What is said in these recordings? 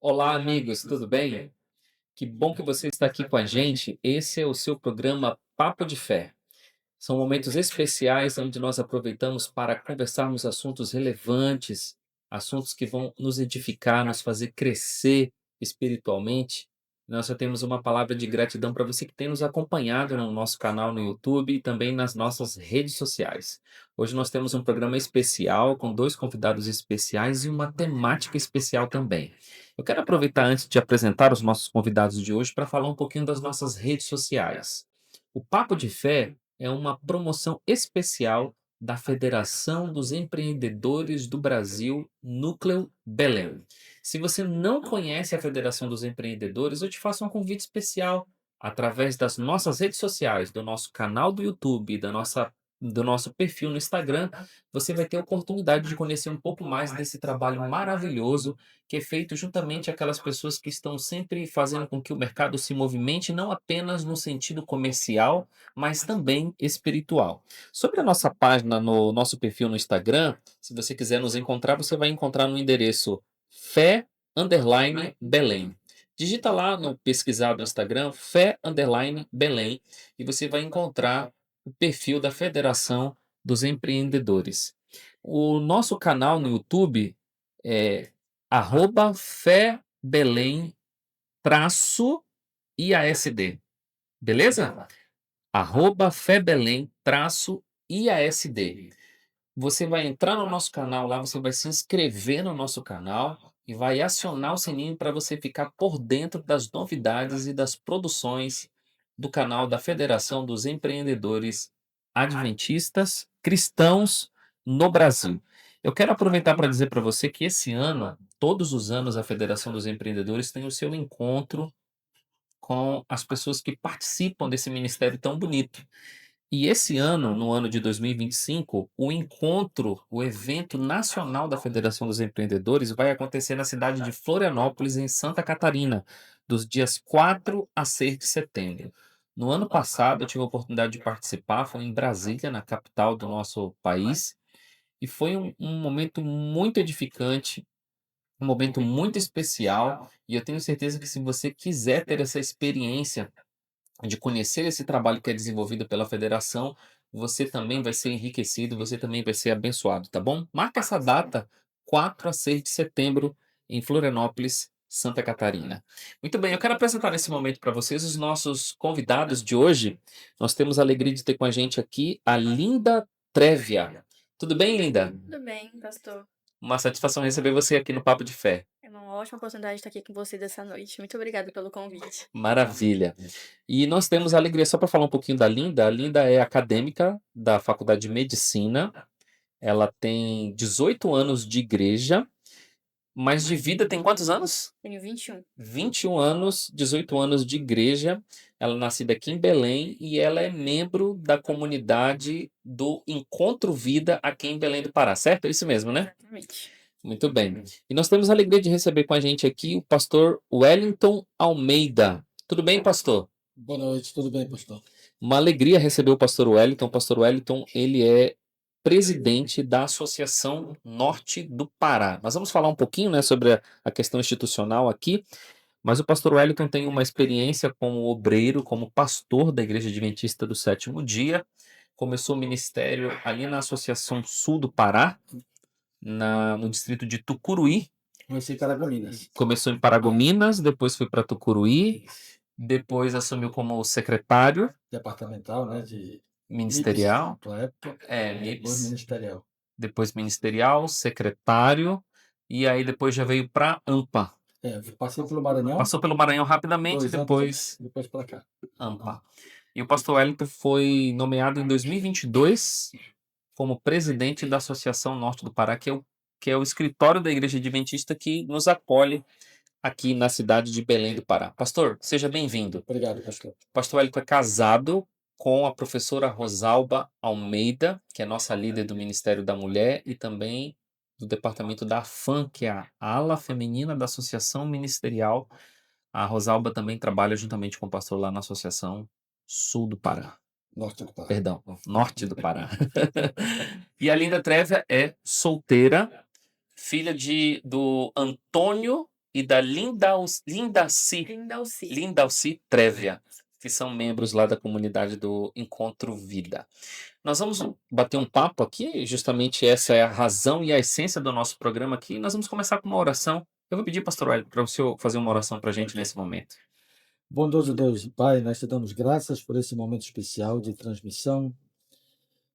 Olá, amigos, tudo bem? Que bom que você está aqui com a gente. Esse é o seu programa Papo de Fé. São momentos especiais onde nós aproveitamos para conversarmos assuntos relevantes, assuntos que vão nos edificar, nos fazer crescer espiritualmente. Nós já temos uma palavra de gratidão para você que tem nos acompanhado no nosso canal no YouTube e também nas nossas redes sociais. Hoje nós temos um programa especial com dois convidados especiais e uma temática especial também. Eu quero aproveitar antes de apresentar os nossos convidados de hoje para falar um pouquinho das nossas redes sociais. O Papo de Fé é uma promoção especial da Federação dos Empreendedores do Brasil, Núcleo Belém. Se você não conhece a Federação dos Empreendedores, eu te faço um convite especial através das nossas redes sociais, do nosso canal do YouTube, do nosso perfil no Instagram. Você vai ter a oportunidade de conhecer um pouco mais desse trabalho maravilhoso que é feito juntamente aquelas pessoas que estão sempre fazendo com que o mercado se movimente não apenas no sentido comercial, mas também espiritual. Sobre a nossa página no nosso perfil no Instagram, se você quiser nos encontrar, você vai encontrar no endereço fé_belém. Digita lá no pesquisar do Instagram, fé_belém, e você vai encontrar o perfil da Federação dos Empreendedores. O nosso canal no YouTube é @Fé Belém traço IASD. Beleza? Fé Belém traço IASD. Você vai entrar no nosso canal lá, você vai se inscrever no nosso canal e vai acionar o sininho para você ficar por dentro das novidades e das produções do canal da Federação dos Empreendedores Adventistas Cristãos no Brasil. Eu quero aproveitar para dizer para você que esse ano, todos os anos, a Federação dos Empreendedores tem o seu encontro com as pessoas que participam desse ministério tão bonito. E esse ano, no ano de 2025, o encontro, o evento nacional da Federação dos Empreendedores vai acontecer na cidade de Florianópolis, em Santa Catarina, dos dias 4 a 6 de setembro. No ano passado, eu tive a oportunidade de participar, foi em Brasília, na capital do nosso país, e foi um momento muito edificante, um momento muito especial, e eu tenho certeza que se você quiser ter essa experiência de conhecer esse trabalho que é desenvolvido pela federação, você também vai ser enriquecido, você também vai ser abençoado, tá bom? Marca essa data, 4 a 6 de setembro, em Florianópolis, Santa Catarina. Muito bem, eu quero apresentar nesse momento para vocês os nossos convidados de hoje. Nós temos a alegria de ter com a gente aqui a Linda Trévia. Tudo bem, Linda? Tudo bem, pastor. Uma satisfação receber você aqui no Papo de Fé. É uma ótima oportunidade de estar aqui com você dessa noite. Muito obrigada pelo convite. Maravilha. E nós temos a alegria, só para falar um pouquinho da Linda, a Linda é acadêmica da Faculdade de Medicina, ela tem 18 anos de igreja, mas de vida tem quantos anos? Tenho 21. 21 anos, 18 anos de igreja, ela é nascida aqui em Belém e ela é membro da comunidade do Encontro Vida aqui em Belém do Pará, certo? É isso mesmo, né? Exatamente. Muito bem. E nós temos a alegria de receber com a gente aqui o pastor Wellington Almeida. Tudo bem, pastor? Boa noite, tudo bem, pastor? Uma alegria receber o pastor Wellington. O pastor Wellington, ele é presidente da Associação Norte do Pará. Nós vamos falar um pouquinho, né, sobre a questão institucional aqui, mas o pastor Wellington tem uma experiência como obreiro, como pastor da Igreja Adventista do Sétimo Dia. Começou o ministério ali na Associação Sul do Pará, no distrito de Tucuruí. Comecei em Caragominas. Começou em Paragominas, depois foi para Tucuruí, depois assumiu como secretário Departamental, né, de ministerial, MIPS, na época, depois MIPS, ministerial. depois ministerial, secretário, e aí depois já veio para AMPA. Passei pelo Maranhão, Passou pelo Maranhão rapidamente, 2 anos depois depois para cá. AMPA. E o pastor Wellington foi nomeado em 2022 como presidente da Associação Norte do Pará, que é o escritório da Igreja Adventista que nos acolhe aqui na cidade de Belém do Pará. Pastor, seja bem-vindo. Obrigado, pastor. O pastor Wellington é casado com a professora Rosalba Almeida, que é nossa líder do Ministério da Mulher e também do departamento da AFAM, que é a ala feminina da Associação Ministerial. A Rosalba também trabalha juntamente com o pastor lá na Associação Sul do Pará. Norte do Pará. Perdão, Norte do Pará. E a Linda Trévia é solteira, filha do Antônio e da Lindalci Trévia, que são membros lá da comunidade do Encontro Vida. Nós vamos bater um papo aqui, justamente essa é a razão e a essência do nosso programa aqui. Nós vamos começar com uma oração. Eu vou pedir, pastor Hélio, para o senhor fazer uma oração para a gente nesse momento. Bondoso Deus e Pai, nós te damos graças por esse momento especial de transmissão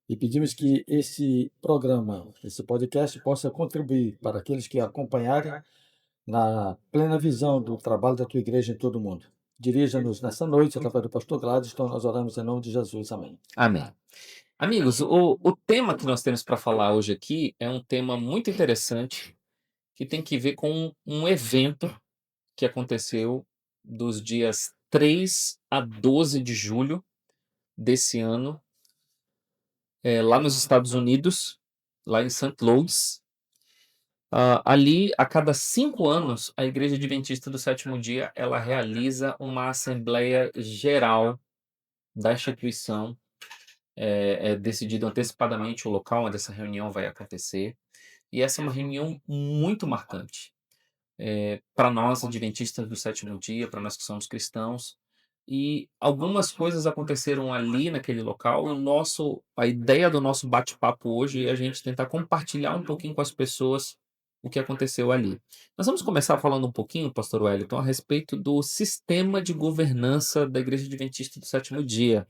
e pedimos que esse programa, esse podcast, possa contribuir para aqueles que acompanharem na plena visão do trabalho da tua igreja em todo o mundo. Dirija-nos nessa noite através do pastor Gladstone, nós oramos em nome de Jesus. Amém. Amém. Amigos, o tema que nós temos para falar hoje aqui é um tema muito interessante que tem que ver com um evento que aconteceu dos dias 3 a 12 de julho desse ano, lá nos Estados Unidos, lá em St. Louis. Ali, a cada 5 anos, a Igreja Adventista do Sétimo Dia ela realiza uma Assembleia Geral da instituição. É decidido antecipadamente o local onde essa reunião vai acontecer. E essa é uma reunião muito marcante. Para nós, adventistas do sétimo dia, para nós que somos cristãos. E algumas coisas aconteceram ali naquele local. A ideia do nosso bate-papo hoje é a gente tentar compartilhar um pouquinho com as pessoas o que aconteceu ali. Nós vamos começar falando um pouquinho, pastor Wellington, a respeito do sistema de governança da Igreja Adventista do Sétimo Dia.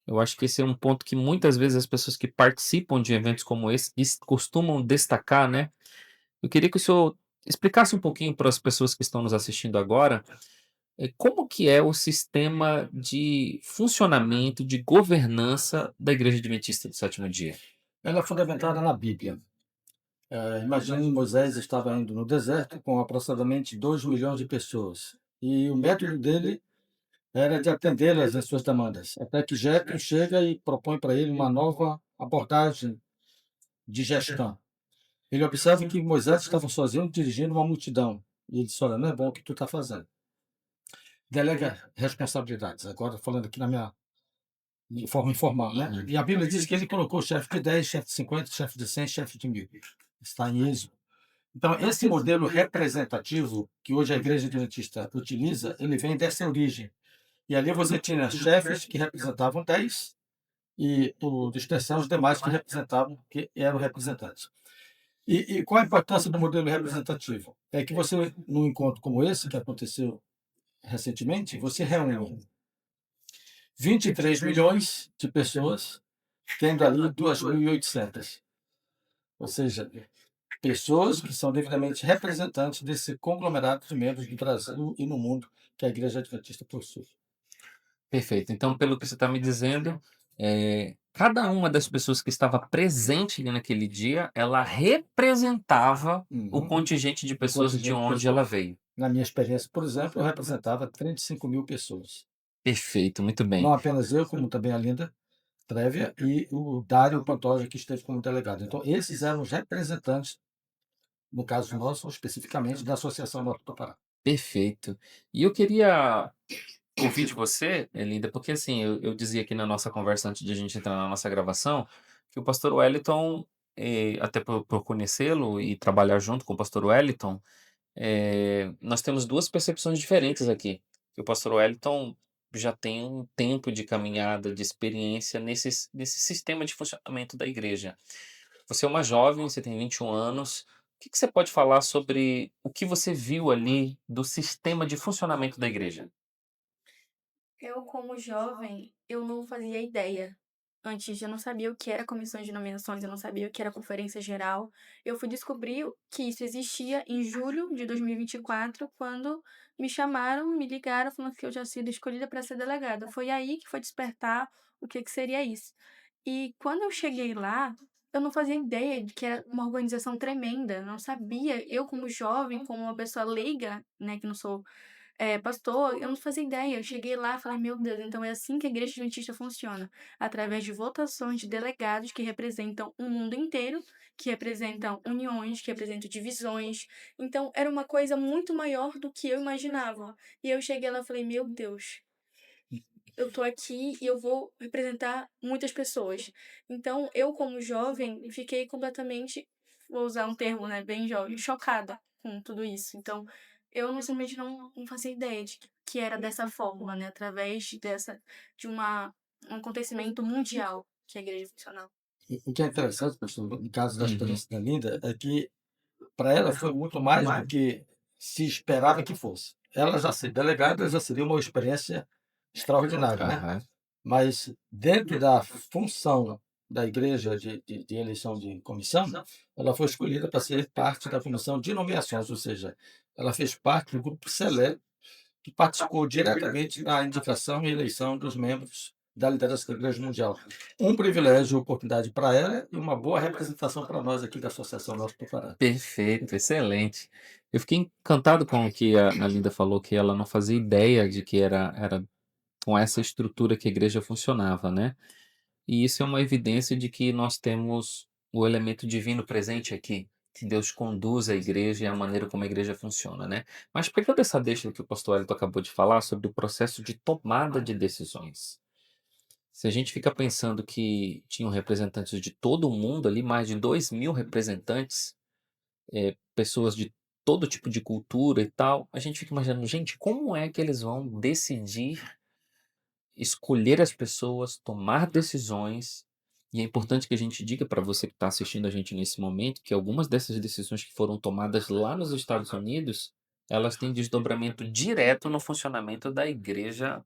Eu acho que esse é um ponto que muitas vezes as pessoas que participam de eventos como esse costumam destacar, né? Eu queria que o senhor explicasse um pouquinho para as pessoas que estão nos assistindo agora, como que é o sistema de funcionamento, de governança da Igreja Adventista do Sétimo Dia. Ela é fundamentada na Bíblia. Imagine Moisés estava indo no deserto com aproximadamente 2 milhões de pessoas. E o método dele era de atendê-las às suas demandas. Até que Jetro chega e propõe para ele uma nova abordagem de gestão. Ele observa que Moisés estava sozinho dirigindo uma multidão. E ele disse, olha, não é bom o que tu está fazendo. Delega responsabilidades. Agora, falando aqui de forma informal, né? E a Bíblia diz que ele colocou chefe de 10, chefe de 50, chefe de 100, chefe de 1000. Está em Êxodo. Então, esse modelo representativo que hoje a Igreja Adventista utiliza, ele vem dessa origem. E ali você tinha chefes que representavam 10 e, por extensão, os demais que eram representantes. E qual a importância do modelo representativo? É que você, num encontro como esse, que aconteceu recentemente, você reúne 23 milhões de pessoas, tendo ali 2.800. Ou seja, pessoas que são devidamente representantes desse conglomerado de membros do Brasil e no mundo que a Igreja Adventista possui. Perfeito. Então, pelo que você está me dizendo, cada uma das pessoas que estava presente ali naquele dia, ela representava o contingente de pessoas de onde ela veio. Na minha experiência, por exemplo, eu representava 35 mil pessoas. Perfeito, muito bem. Não apenas eu, como também a Linda Trévia e o Dário Pantoja, que esteve como delegado. Então, esses eram os representantes, no caso nosso, especificamente, da Associação Norte do Pará. Perfeito. E eu queria ouvir de você, Linda, porque assim, eu dizia aqui na nossa conversa antes de a gente entrar na nossa gravação, que o pastor Wellington, até por conhecê-lo e trabalhar junto com o pastor Wellington, nós temos duas percepções diferentes aqui. Que o pastor Wellington já tem um tempo de caminhada, de experiência nesse sistema de funcionamento da igreja. Você é uma jovem, você tem 21 anos. O que você pode falar sobre o que você viu ali do sistema de funcionamento da igreja? Eu, como jovem, eu não fazia ideia Antes eu não sabia o que era comissões de nomeações, eu não sabia o que era conferência geral. Eu fui descobrir que isso existia em julho de 2024, quando me chamaram, me ligaram falando que eu já sido escolhida para ser delegada. Foi aí que foi despertar o que seria isso. E quando eu cheguei lá, eu não fazia ideia de que era uma organização tremenda, não sabia. Eu, como jovem, como uma pessoa leiga, né, que não sou pastor, eu não fazia ideia. Eu cheguei lá e falei: "Meu Deus, então é assim que a igreja adventista funciona, através de votações de delegados que representam o mundo inteiro, que representam uniões, que representam divisões". Então era uma coisa muito maior do que eu imaginava. E eu cheguei lá e falei: "Meu Deus, eu tô aqui e eu vou representar muitas pessoas". Então eu, como jovem, fiquei completamente, vou usar um termo, né, bem jovem, chocada com tudo isso. Então eu simplesmente não fazia ideia de que era dessa forma, né, através de um acontecimento mundial que a igreja funcionava. O que é interessante, pastor, no caso da Uhum. experiência da Linda, é que para ela foi muito mais do que se esperava que fosse. Ela já ser delegada já seria uma experiência extraordinária, né? Aham. Mas dentro da função da igreja de eleição de comissão, ela foi escolhida para ser parte da comissão de nomeações, ou seja, ela fez parte do grupo seleto que participou diretamente da indicação e eleição dos membros da liderança da Igreja Mundial. Um privilégio, oportunidade para ela e uma boa representação para nós aqui da Associação Nosso Preparado. Perfeito, excelente. Eu fiquei encantado com o que a Linda falou, que ela não fazia ideia de que era com essa estrutura que a igreja funcionava, né. E isso é uma evidência de que nós temos o elemento divino presente aqui, que Deus conduz a igreja e a maneira como a igreja funciona, né. Mas pegando essa deixa que o pastor Wellington acabou de falar sobre o processo de tomada de decisões. Se a gente fica pensando que tinham representantes de todo o mundo ali, mais de 2.000 representantes, pessoas de todo tipo de cultura e tal, a gente fica imaginando: "Gente, como é que eles vão decidir, escolher as pessoas, tomar decisões?". E é importante que a gente diga para você que está assistindo a gente nesse momento, que algumas dessas decisões que foram tomadas lá nos Estados Unidos, elas têm desdobramento direto no funcionamento da igreja,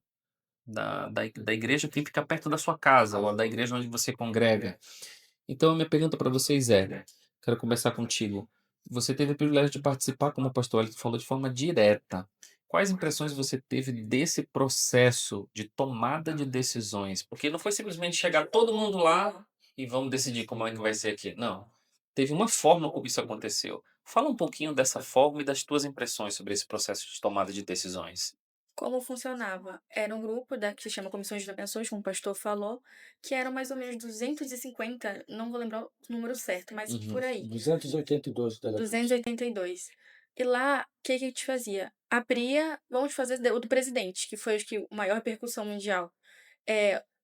da igreja que fica perto da sua casa, ou da igreja onde você congrega. Então a minha pergunta para vocês é, quero começar contigo. Você teve o privilégio de participar, como o pastor Wellington falou, de forma direta. Quais impressões você teve desse processo de tomada de decisões? Porque não foi simplesmente chegar todo mundo lá e vamos decidir como é que vai ser aqui. Não. Teve uma forma como isso aconteceu. Fala um pouquinho dessa forma e das tuas impressões sobre esse processo de tomada de decisões. Como funcionava? Era um grupo que se chama Comissões de Nações, como o pastor falou, que eram mais ou menos 250, não vou lembrar o número certo, mas Uhum. por aí, 282 delegados. 282. E lá, o que que a gente fazia? Abria, vamos fazer o do presidente, que foi acho que a maior repercussão mundial.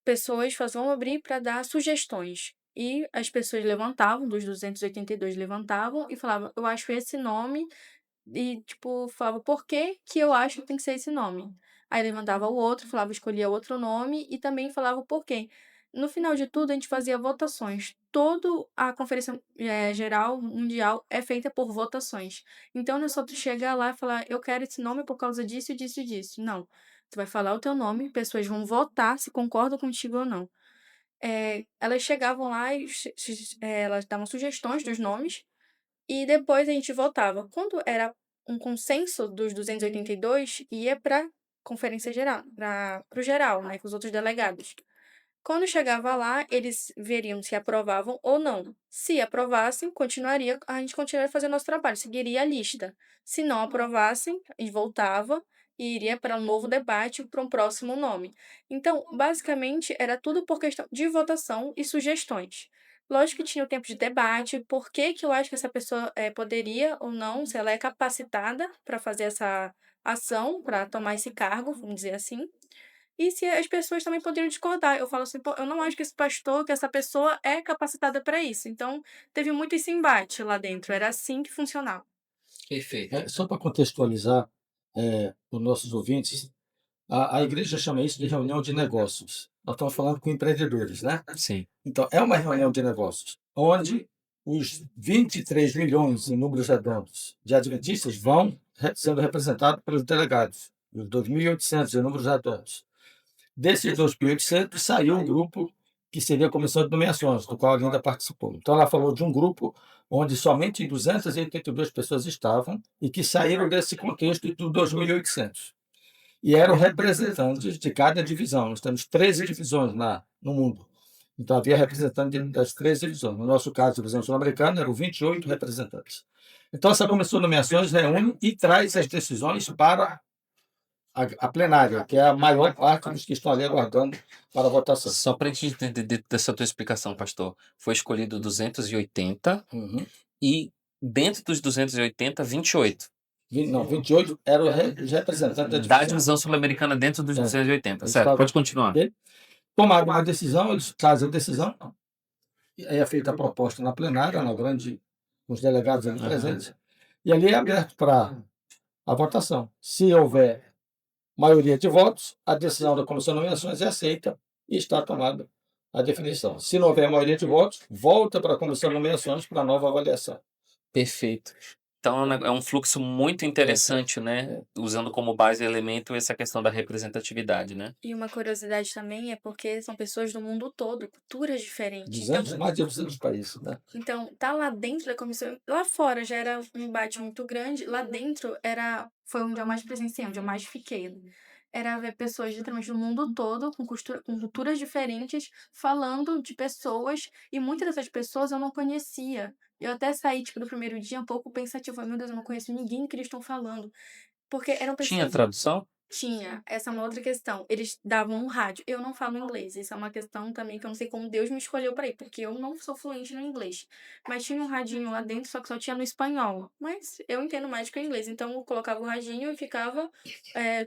Pessoas vão abrir para dar sugestões. E as pessoas levantavam, dos 282 levantavam e falavam: "Eu acho esse nome", e, tipo, falava por que que eu acho que tem que ser esse nome. Aí levantava o outro, falava, escolhia outro nome e também falava o porquê. No final de tudo, a gente fazia votações. Todo a conferência geral mundial é feita por votações. Então não é só tu chegar lá e falar, eu quero esse nome por causa disso, disso e disso. Não. Tu vai falar o teu nome, pessoas vão votar se concordam contigo ou não. Elas chegavam lá e elas davam sugestões dos nomes e depois a gente votava. Quando era um consenso dos 282, ia para conferência geral, para o geral, né, com os outros delegados. Quando chegava lá, eles veriam se aprovavam ou não. Se aprovassem, a gente continuaria fazendo nosso trabalho, seguiria a lista. Se não aprovassem, a gente voltava e iria para um novo debate, para um próximo nome. Então, basicamente, era tudo por questão de votação e sugestões. Lógico que tinha o tempo de debate, por que que eu acho que essa pessoa poderia ou não, se ela é capacitada para fazer essa ação, para tomar esse cargo, vamos dizer assim. E se as pessoas também poderiam discordar. Eu falo assim: "Pô, eu não acho que esse pastor, que essa pessoa é capacitada para isso". Então, teve muito esse embate lá dentro, era assim que funcionava. Perfeito. Só para contextualizar os nossos ouvintes, a igreja chama isso de reunião de negócios. Nós estamos falando com empreendedores, né? Sim. Então, é uma reunião de negócios, onde os 23 milhões, em números redondos, de adventistas vão sendo representados pelos delegados, os 2.800 em números redondos. Desses 2.800, saiu um grupo que seria a comissão de nomeações, do qual a Linda participou. Então, ela falou de um grupo onde somente 282 pessoas estavam e que saíram desse contexto do 2.800. E eram representantes de cada divisão. Nós temos 13 divisões no mundo. Então, havia representantes das 13 divisões. No nosso caso, a divisão sul-americana, eram 28 representantes. Então, essa comissão de nomeações reúne e traz as decisões para a plenária, que é a maior parte dos que estão ali aguardando para a votação. Só para a gente entender dessa tua explicação, pastor. Foi escolhido 280 Uhum. e dentro dos 280, 28. Não, 28 eram os representantes da Da divisão. divisão sul-americana dentro dos É. 280. Eles Certo, estavam- pode continuar. Ok? Tomaram uma decisão, eles trazem a decisão, e aí é feita a proposta na plenária, com os delegados ali Aham. presentes, e ali é aberto para a votação. Se houver maioria de votos, a decisão da comissão de nomeações é aceita e está tomada a definição. Se não houver maioria de votos, volta para a comissão de nomeações para nova avaliação. Perfeito. Então é um fluxo muito interessante, né? Usando como base elemento essa questão da representatividade, né? E uma curiosidade também é porque são pessoas do mundo todo, culturas diferentes. Então, Mais de 200 países, né? então, tá lá dentro da comissão, lá fora já era um embate muito grande, lá dentro foi onde eu mais presenciei, onde eu mais fiquei. Era ver pessoas literalmente do mundo todo, com culturas diferentes, falando de pessoas, e muitas dessas pessoas eu não conhecia. Eu até saí, tipo, do primeiro dia um pouco pensativa, meu Deus, eu não conheço ninguém que eles estão falando. Porque eram Tinha pessoas. tradução? Tinha, essa é uma outra questão. Eles davam um rádio. Eu não falo inglês. Isso é uma questão também que eu não sei como Deus me escolheu para ir, porque eu não sou fluente no inglês. Mas tinha um radinho lá dentro, só que só tinha no espanhol. Mas eu entendo mais que o inglês, então eu colocava o radinho e ficava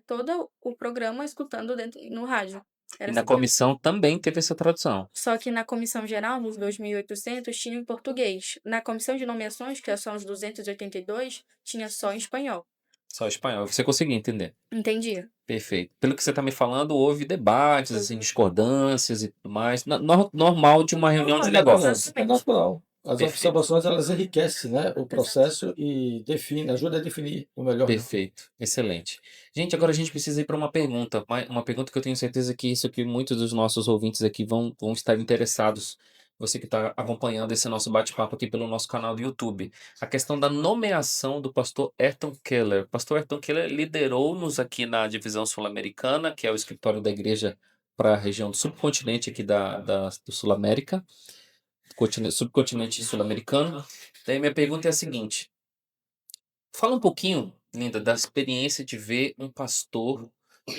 todo o programa escutando no rádio. E Era na super. comissão também teve essa tradução. Só que na comissão geral, nos 2.800, tinha em português. Na comissão de nomeações, que são os 282, tinha só em espanhol. Só espanhol. Você conseguia entender. Entendi. Perfeito. Pelo que você está me falando, houve debates, assim, discordâncias e tudo mais. Normal de uma reunião de Olha, negócios. É natural. As Perfeito. observações, elas enriquecem, né, o processo e ajuda a definir o melhor. Perfeito. Excelente. Gente, agora a gente precisa ir para uma pergunta. Uma pergunta que eu tenho certeza que isso aqui muitos dos nossos ouvintes aqui vão estar interessados. Você que está acompanhando esse nosso bate-papo aqui pelo nosso canal do YouTube. A questão da nomeação do pastor Ayrton Keller. O pastor Ayrton Keller liderou-nos aqui na divisão sul-americana, que é o escritório da igreja para a região do subcontinente aqui do Sul-América, subcontinente sul-americano. Daí minha pergunta é a seguinte. Fala um pouquinho, Linda, da experiência de ver um pastor,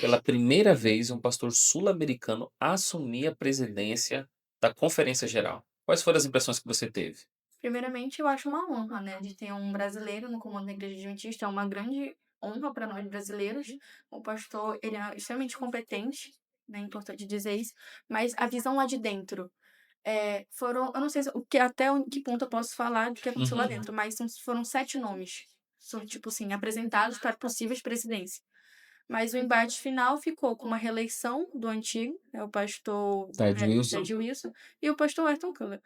pela primeira vez, um pastor sul-americano assumir a presidência da Conferência Geral. Quais foram as impressões que você teve? Primeiramente, eu acho uma honra, né, de ter um brasileiro no comando da Igreja Adventista. É uma grande honra para nós brasileiros. O pastor, ele é extremamente competente, né, é importante dizer isso. Mas a visão lá de dentro, eu não sei até que ponto eu posso falar do que aconteceu lá Uhum. dentro, mas foram 7 nomes, são, tipo assim, apresentados para possíveis presidências. Mas o embate final ficou com uma reeleição do antigo, o pastor Ted Wilson. Ted Wilson, e o pastor Ayrton Keller.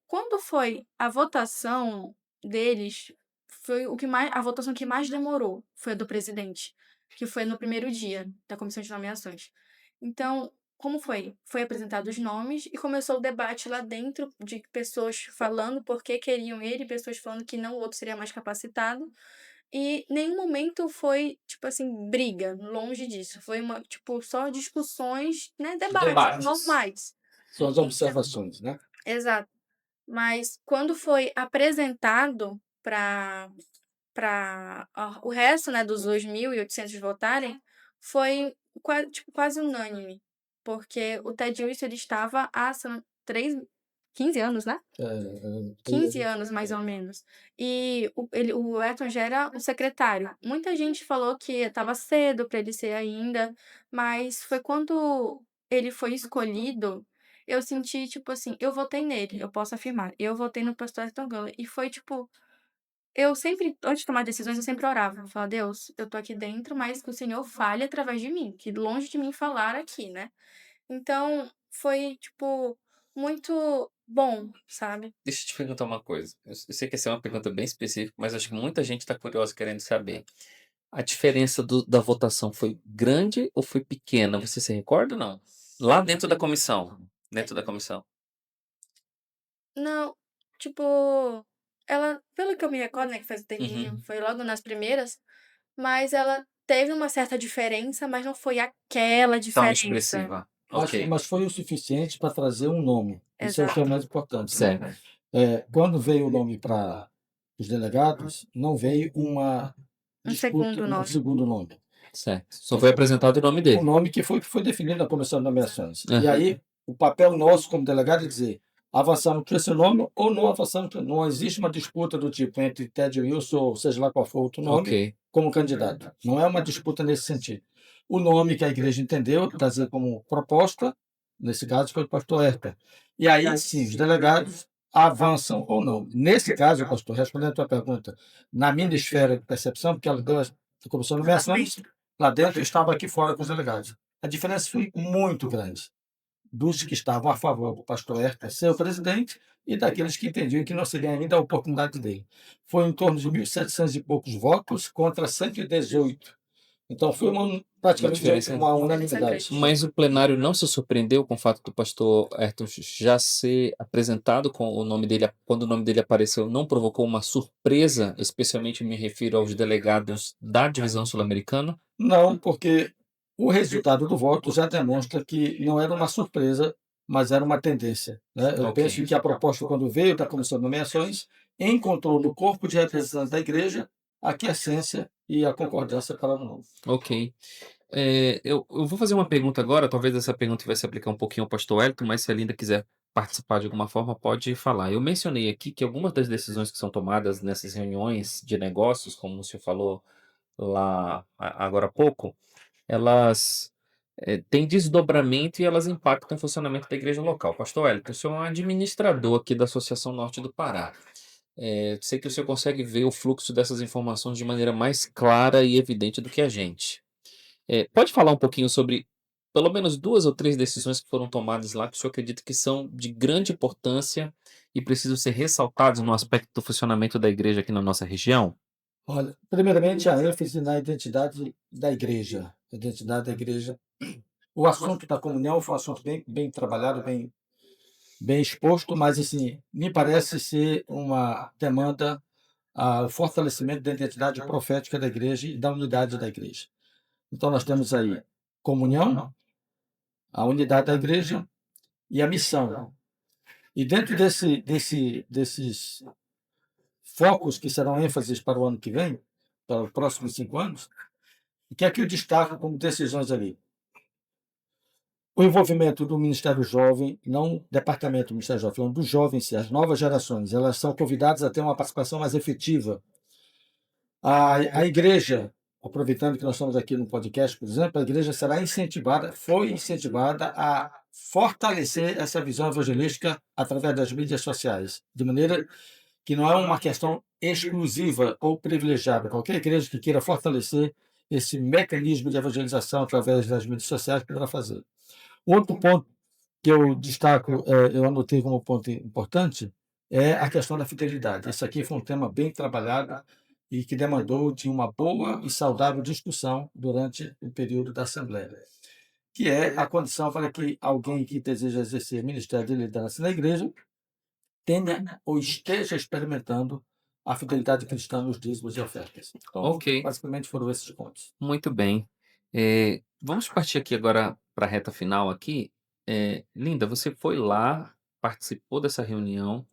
Quando foi a votação deles, foi a votação que mais demorou, foi a do presidente, que foi no primeiro dia da comissão de nomeações. Então, como foi? Foi apresentados os nomes e começou o debate lá dentro de pessoas falando por que queriam ele, pessoas falando que não, o outro seria mais capacitado. E nenhum momento foi, tipo assim, briga, longe disso. Foi só discussões, né, debates normais. São as observações, né? Exato. Mas quando foi apresentado para o resto, né, dos 2.800 votarem, foi quase unânime. Porque o Ted Wilson, ele estava há 15 anos, né? 15 anos, mais ou menos. E o Ayrton já era o secretário. Muita gente falou que estava cedo para ele ser ainda, mas foi quando ele foi escolhido, eu senti, tipo assim, eu votei nele, eu posso afirmar. Eu votei no pastor Ayrton Keller. E foi, tipo, eu sempre, antes de tomar decisões, eu sempre orava. Eu falava, Deus, eu tô aqui dentro, mas que o Senhor fale através de mim. Que longe de mim falar aqui, né? Então, foi, tipo, muito bom, sabe? Deixa eu te perguntar uma coisa. Eu sei que essa é uma pergunta bem específica, mas acho que muita gente está curiosa querendo saber. A diferença da votação foi grande ou foi pequena? Você se recorda ou não? Lá dentro da comissão. dentro da comissão? Não, tipo, ela, pelo que eu me recordo, né, que faz um tempinho, Uhum. foi logo nas primeiras, mas ela teve uma certa diferença, mas não foi aquela Tão diferença. expressiva. Mas, Ok. mas foi o suficiente para trazer um nome. Isso é o que é o Exato. mais importante, né? Certo, Quando veio o nome para os delegados, não veio uma Um disputa, segundo um nome. segundo nome. certo. Só foi apresentado o nome O dele. nome que foi definido na comissão de nomeações. E Aham. aí, o papel nosso como delegado é dizer, avançamos com esse nome ou não avançamos. Não existe uma disputa do tipo entre Ted Wilson, ou seja lá qual for outro nome, Ok. como candidato. Não é uma disputa nesse sentido. O nome que a igreja entendeu, trazer como proposta, nesse caso foi o pastor Herta. E aí, sim, os delegados avançam ou não. Nesse caso, pastor, respondendo a tua pergunta, na minha esfera de percepção, porque ela deu a comissão de nomeações, lá dentro eu estava aqui fora com os delegados. A diferença foi muito grande dos que estavam a favor do pastor Herta ser o presidente e daqueles que entendiam que não seria ainda a oportunidade dele. Foi em torno de 1.700 e poucos votos contra 118. Então foi Uma praticamente diferença. uma Diferença unanimidade. grande. Mas o plenário não se surpreendeu com o fato do pastor Ayrton já ser apresentado com o nome dele, quando o nome dele apareceu, não provocou uma surpresa, especialmente me refiro aos delegados da divisão sul-americana? Não, porque o resultado do voto já demonstra que não era uma surpresa, mas era uma tendência, né? Eu Ok, penso que a proposta, quando veio da Comissão de Nomeações, encontrou no corpo de representantes da igreja a quiescência e a concordância para o novo. ok. Eu vou fazer uma pergunta agora, talvez essa pergunta vai se aplicar um pouquinho ao pastor Wellington, mas se a Linda quiser participar de alguma forma, pode falar. Eu mencionei aqui que algumas das decisões que são tomadas nessas reuniões de negócios, como o senhor falou lá agora há pouco, elas têm desdobramento e elas impactam o funcionamento da igreja local. Pastor Wellington, o senhor é um administrador aqui da Associação Norte do Pará. Sei que o senhor consegue ver o fluxo dessas informações de maneira mais clara e evidente do que a gente. Pode falar um pouquinho sobre pelo menos 2 ou 3 decisões que foram tomadas lá, que o senhor acredita que são de grande importância e precisam ser ressaltados no aspecto do funcionamento da igreja aqui na nossa região? Olha, primeiramente, a ênfase na identidade da igreja. A identidade da igreja. O assunto da comunhão foi um assunto bem trabalhado, bem exposto, mas assim, me parece ser uma demanda ao fortalecimento da identidade profética da igreja e da unidade da igreja. Então, nós temos aí comunhão, a unidade da igreja e a missão. E dentro desses focos que serão ênfases para o ano que vem, para os próximos 5 anos, o que é que eu destaco como decisões ali? O envolvimento do Ministério Jovem, não departamento do Ministério Jovem, falando dos jovens, as novas gerações, elas são convidadas a ter uma participação mais efetiva. A igreja, aproveitando que nós estamos aqui no podcast, por exemplo, a igreja será incentivada, foi incentivada a fortalecer essa visão evangelística através das mídias sociais, de maneira que não é uma questão exclusiva ou privilegiada. Qualquer igreja que queira fortalecer esse mecanismo de evangelização através das mídias sociais poderá fazer. Outro ponto que eu destaco, eu anotei como ponto importante, é a questão da fidelidade. Esse aqui foi um tema bem trabalhado e que demandou de uma boa e saudável discussão durante o período da Assembleia, que é a condição para que alguém que deseja exercer ministério de liderança na igreja tenha ou esteja experimentando a fidelidade cristã nos dízimos e ofertas. Então, Ok, basicamente foram esses pontos. muito bem. Vamos partir aqui agora para a reta final aqui. Linda, você foi lá, participou dessa reunião.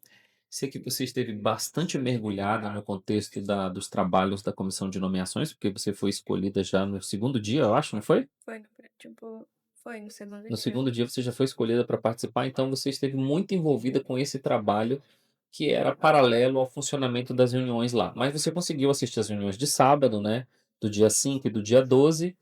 Sei que você esteve bastante mergulhada no contexto dos trabalhos da comissão de nomeações, porque você foi escolhida já no segundo dia, eu acho, não foi? Foi, tipo, foi no segundo No dia. segundo dia você já foi escolhida para participar, então você esteve muito envolvida com esse trabalho que era paralelo ao funcionamento das reuniões lá. Mas você conseguiu assistir as reuniões de sábado, né? Do dia 5 e do dia 12.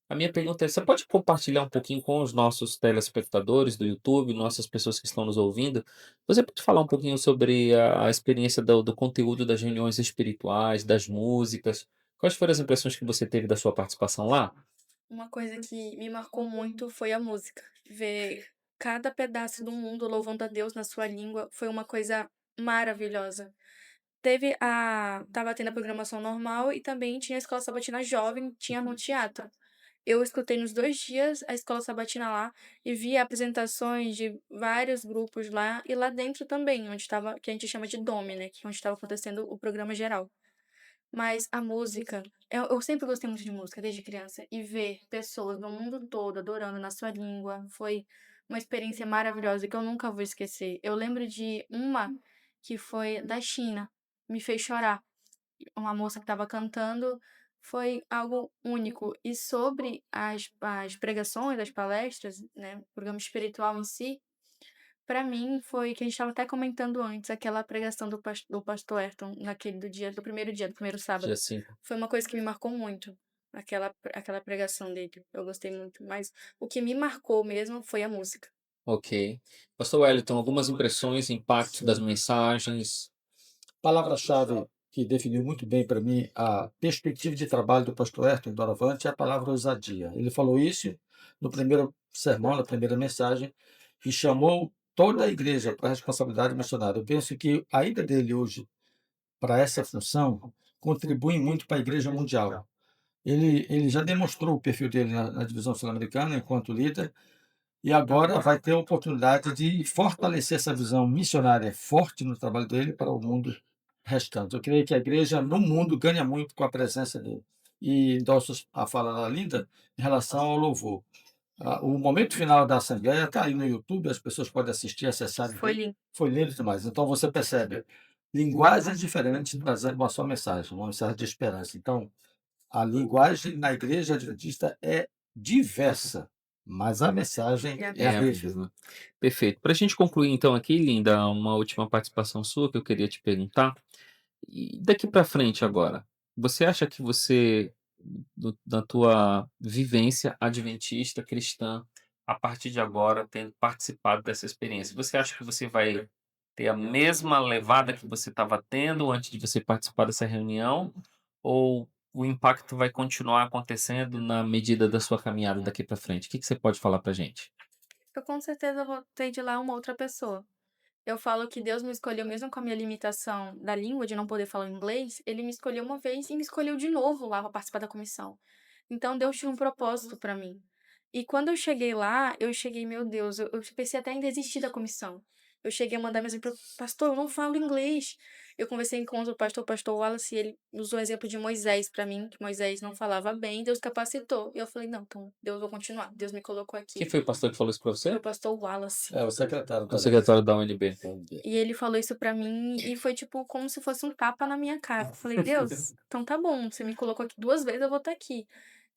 A minha pergunta é: você pode compartilhar um pouquinho com os nossos telespectadores do YouTube, nossas pessoas que estão nos ouvindo? Você pode falar um pouquinho sobre a experiência do conteúdo das reuniões espirituais, das músicas? Quais foram as impressões que você teve da sua participação lá? Uma coisa que me marcou muito foi a música. Ver cada pedaço do mundo louvando a Deus na sua língua foi uma coisa maravilhosa. Tava tendo a programação normal e também tinha a escola sabatina jovem, tinha no teatro. Eu escutei nos 2 dias a escola sabatina lá e vi apresentações de vários grupos lá e lá dentro também, onde estava que a gente chama de Dome, né, que é onde estava acontecendo o programa geral. Mas a música, eu sempre gostei muito de música desde criança e ver pessoas no mundo todo adorando na sua língua foi uma experiência maravilhosa que eu nunca vou esquecer. Eu lembro de uma que foi da China, me fez chorar. Uma moça que estava cantando, foi algo único. E sobre as pregações, as palestras, né, o programa espiritual em si, para mim foi que a gente estava até comentando antes, aquela pregação do pastor Ayrton, naquele do primeiro sábado. Dia 5. Foi uma coisa que me marcou muito, aquela pregação dele. Eu gostei muito, mas o que me marcou mesmo foi a música. Ok. Pastor Wellington, algumas impressões, impactos das mensagens. Palavra-chave que definiu muito bem para mim a perspectiva de trabalho do pastor Ayrton doravante é a palavra ousadia. Ele falou isso no primeiro sermão, na primeira mensagem, e chamou toda a igreja para a responsabilidade missionária. Eu penso que a ida dele hoje para essa função contribui muito para a igreja mundial. Ele já demonstrou o perfil dele na divisão sul-americana enquanto líder, e agora vai ter a oportunidade de fortalecer essa visão missionária forte no trabalho dele para o mundo restante. Eu creio que a igreja no mundo ganha muito com a presença dele. E endosso a fala da Linda em relação ao louvor. O momento final da Assembleia está aí no YouTube, as pessoas podem assistir, acessar. Foi lindo. Foi lindo demais. Então você percebe linguagens diferentes trazendo uma só mensagem, uma mensagem de esperança. Então, a linguagem na igreja adventista é diversa, mas a mensagem é É a a mesma. mesma. Perfeito. Para a gente concluir então aqui, Linda, uma última participação sua que eu queria te perguntar. E daqui para frente agora, você acha que você, da tua vivência adventista cristã, a partir de agora, tendo participado dessa experiência, você acha que você vai ter a mesma levada que você estava tendo antes de você participar dessa reunião? Ou o impacto vai continuar acontecendo na medida da sua caminhada daqui para frente? O que você pode falar para gente? Eu com certeza vou ter de lá uma outra pessoa. Eu falo que Deus me escolheu mesmo com a minha limitação da língua, de não poder falar inglês, ele me escolheu uma vez e me escolheu de novo lá para participar da comissão. Então Deus tinha um propósito para mim. E quando eu cheguei lá, meu Deus, eu pensei até em desistir da comissão. Eu cheguei a mandar mensagem para pastor, eu não falo inglês. Eu conversei com o pastor Wallace, e ele usou o exemplo de Moisés para mim, que Moisés não falava bem, Deus capacitou. E eu falei, não, então Deus vou continuar. Deus me colocou aqui. Quem foi o pastor que falou isso para Foi você? o pastor Wallace. É o secretário O também. secretário da UNB. E ele falou isso pra mim e foi tipo como se fosse um tapa na minha cara. Eu falei, Deus, então tá bom, você me colocou aqui 2 vezes, eu vou estar aqui.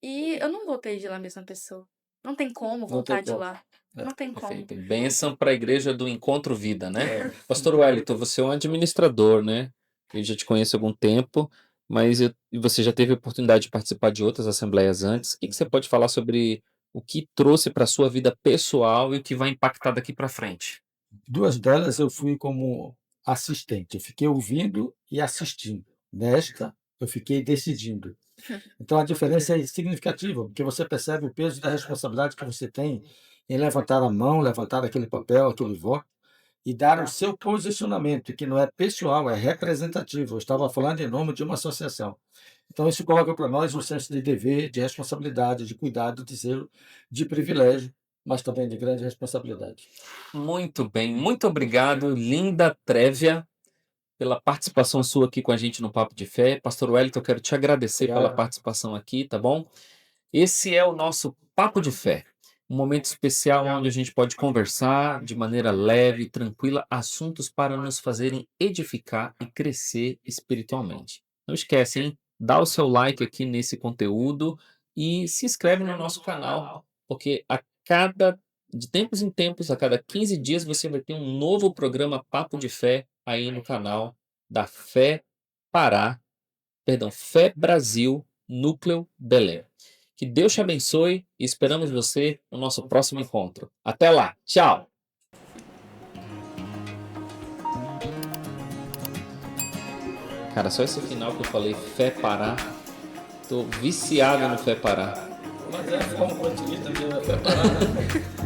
E eu não voltei de lá a mesma pessoa. Não tem como Não voltar tem de como. lá. Não tem como. Perfeito. Bênção para a igreja do Encontro Vida, né? Pastor Wellington, você é um administrador, né? Eu já te conheço há algum tempo, mas e você já teve a oportunidade de participar de outras assembleias antes. O que você pode falar sobre o que trouxe para a sua vida pessoal e o que vai impactar daqui para frente? 2 delas eu fui como assistente, eu fiquei ouvindo e assistindo. Nesta, eu fiquei decidindo. Então a diferença é significativa, porque você percebe o peso da responsabilidade que você tem em levantar a mão, levantar aquele papel, aquele voto e dar o seu posicionamento, que não é pessoal, é representativo. Eu estava falando em nome de uma associação. Então isso coloca para nós um senso de dever, de responsabilidade, de cuidado, de zelo, de privilégio, mas também de grande responsabilidade. Muito bem, muito obrigado, Linda Trévia, pela participação sua aqui com a gente no Papo de Fé. Pastor Wellington, eu quero te agradecer pela Obrigado. participação aqui, tá bom? Esse é o nosso Papo de Fé, um momento especial onde a gente pode conversar de maneira leve e tranquila, assuntos para nos fazerem edificar e crescer espiritualmente. Não esquece, hein? Dá o seu like aqui nesse conteúdo e se inscreve no nosso canal, porque de tempos em tempos, a cada 15 dias, você vai ter um novo programa Papo de Fé aí no canal da Fé Fé Brasil, Núcleo Belém. Que Deus te abençoe e esperamos você no nosso próximo encontro. Até lá, tchau! Cara, só esse final que eu falei, Fé Pará, tô viciado no Fé Pará. Mas é como continuista mesmo, é preparado.